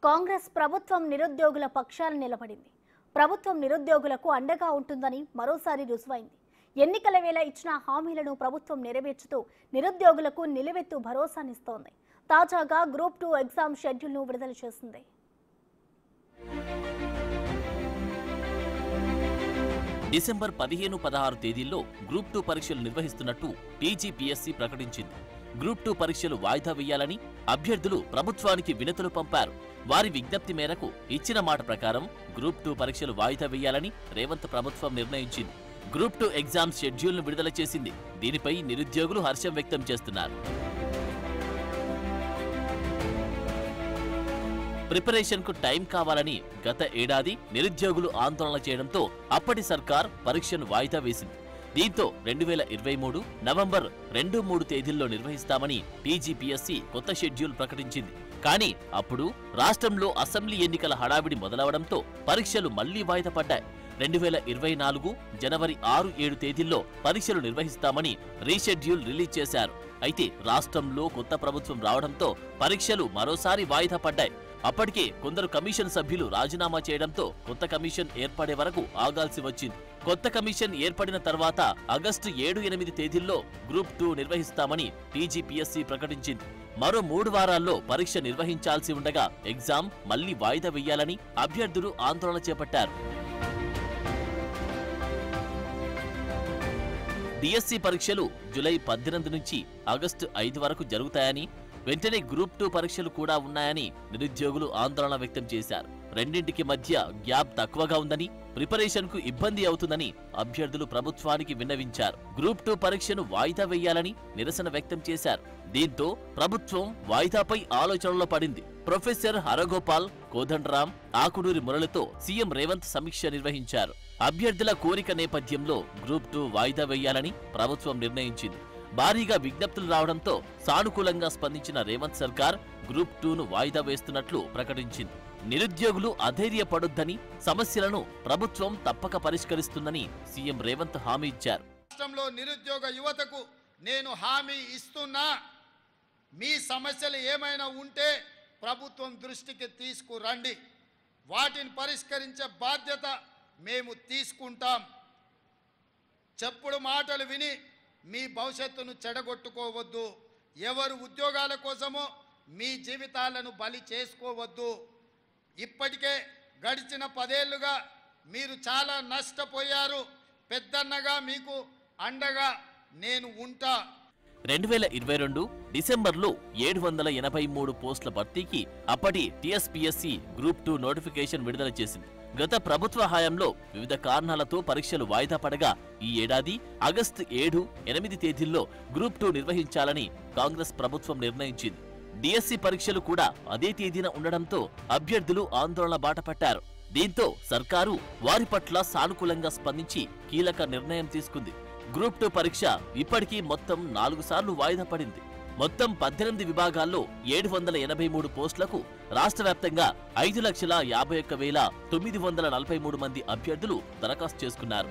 కాంగ్రెస్ ప్రభుత్వం నిరుద్యోగుల పక్షాన నిలబడింది. ప్రభుత్వం నిరుద్యోగులకు అండగా ఉంటుందని మరోసారి రుజువైంది. ఎన్నికల వేళ ఇచ్చిన హామీలను ప్రభుత్వం నెరవేర్చుతూ నిరుద్యోగులకు నిలువెత్తు భరోసానిస్తోంది. తాజాగా గ్రూప్ 2 ఎగ్జామ్ షెడ్యూల్ను విడుదల చేసింది. డిసెంబర్ 15-16 తేదీల్లో గ్రూప్ 2 పరీక్షలు నిర్వహిస్తున్నట్టు టీజీపీఎస్సీ ప్రకటించింది. గ్రూప్ 2 పరీక్షలు వాయిదా వేయాలని అభ్యర్థులు ప్రభుత్వానికి వినతులు పంపారు. వారి విజ్ఞప్తి మేరకు ఇచ్చిన మాట ప్రకారం గ్రూప్ 2 పరీక్షలు వాయిదా వేయాలని రేవంత్ ప్రభుత్వం నిర్ణయించింది. గ్రూప్ 2 ఎగ్జామ్ షెడ్యూల్ను విడుదల చేసింది. దీనిపై నిరుద్యోగులు హర్షం వ్యక్తం చేస్తున్నారు. ప్రిపరేషన్కు టైం కావాలని గత ఏడాది నిరుద్యోగులు ఆందోళన చేయడంతో అప్పటి సర్కార్ పరీక్షను వాయిదా వేసింది. దీంతో 2023 నవంబర్ 2-3 తేదీల్లో నిర్వహిస్తామని టీజీపీఎస్సీ కొత్త షెడ్యూల్ ప్రకటించింది. కానీ అప్పుడు రాష్ట్రంలో అసెంబ్లీ ఎన్నికల హడావిడి మొదలవడంతో పరీక్షలు మళ్లీ వాయిదా పడ్డాయి. 2024 జనవరి 6-7 తేదీల్లో పరీక్షలు నిర్వహిస్తామని రీషెడ్యూల్ రిలీజ్ చేశారు. అయితే రాష్ట్రంలో కొత్త ప్రభుత్వం రావడంతో పరీక్షలు మరోసారి వాయిదా పడ్డాయి. అప్పటికే కొందరు కమిషన్ సభ్యులు రాజీనామా చేయడంతో కొత్త కమిషన్ ఏర్పడే వరకు ఆగాల్సి వచ్చింది. కొత్త కమిషన్ ఏర్పడిన తర్వాత ఆగస్టు 7-8 తేదీల్లో గ్రూప్ 2 నిర్వహిస్తామని టీజీపీఎస్సీ ప్రకటించింది. మరో 3 వారాల్లో పరీక్ష నిర్వహించాల్సి ఉండగా ఎగ్జామ్ మళ్లీ వాయిదా వేయాలని అభ్యర్థులు ఆందోళన చేపట్టారు. డిఎస్సీ పరీక్షలు జూలై 18 నుంచి ఆగస్టు 5 వరకు జరుగుతాయని, వెంటనే గ్రూప్ 2 పరీక్షలు కూడా ఉన్నాయని నిరుద్యోగులు ఆందోళన వ్యక్తం చేశారు. రెండింటికి మధ్య గ్యాప్ తక్కువగా ఉందని, ప్రిపరేషన్కు ఇబ్బంది అవుతుందని అభ్యర్థులు ప్రభుత్వానికి విన్నవించారు. గ్రూప్ 2 పరీక్షను వాయిదా వేయాలని నిరసన వ్యక్తం చేశారు. దీంతో ప్రభుత్వం వాయిదాపై ఆలోచనలో పడింది. ప్రొఫెసర్ హరగోపాల్, కోదండరాం, ఆకునూరి మురళితో సీఎం రేవంత్ సమీక్ష నిర్వహించారు. అభ్యర్థుల కోరిక నేపథ్యంలో గ్రూప్ 2 వాయిదా వేయాలని ప్రభుత్వం నిర్ణయించింది. భారీగా విజ్ఞప్తులు రావడంతో సానుకూలంగా స్పందించిన రేవంత్ సర్కార్ గ్రూప్ 2ను వాయిదా వేస్తున్నట్లు ప్రకటించింది. నిరుద్యోగులు అధైర్యపడొద్దని, సమస్యలను ప్రభుత్వం తప్పక పరిష్కరిస్తుందని సీఎం రేవంత్ హామీ ఇచ్చారు. రాష్ట్రంలో నిరుద్యోగ యువతకు నేను హామీ ఇస్తున్నా, మీ సమస్యలు ఏమైనా ఉంటే ప్రభుత్వం దృష్టికి తీసుకురండి, వాటిని పరిష్కరించే బాధ్యత మేము తీసుకుంటాం. చెప్పుడు మాటలు విని మీ భవిష్యత్తును చెడగొట్టుకోవద్దు. ఎవరు ఉద్యోగాల కోసమో మీ జీవితాలను బలి చేసుకోవద్దు. ఇప్పటికే గడిచిన 10 ఏళ్లుగా మీరు చాలా నష్టపోయారు. పెద్దన్నగా మీకు అండగా నేను ఉంటా. 2022 డిసెంబర్లో 783 పోస్టుల భర్తీకి అప్పటి టీఎస్పీఎస్సీ గ్రూప్ 2 నోటిఫికేషన్ విడుదల చేసింది. గత ప్రభుత్వ హయాంలో వివిధ కారణాలతో పరీక్షలు వాయిదా పడగా ఈ ఏడాది ఆగస్టు 7-8 తేదీల్లో గ్రూప్ 2 నిర్వహించాలని కాంగ్రెస్ ప్రభుత్వం నిర్ణయించింది. డిఎస్సీ పరీక్షలు కూడా అదే తేదీన ఉండడంతో అభ్యర్థులు ఆందోళన బాటపట్టారు. దీంతో సర్కారు వారి పట్ల సానుకూలంగా స్పందించి కీలక నిర్ణయం తీసుకుంది. గ్రూప్ 2 పరీక్ష ఇప్పటికీ మొత్తం 4 సార్లు వాయిదా పడింది. మొత్తం 18 విభాగాల్లో 783 పోస్టులకు రాష్ట్ర వ్యాప్తంగా 5,51,943 మంది అభ్యర్థులు దరఖాస్తు చేసుకున్నారు.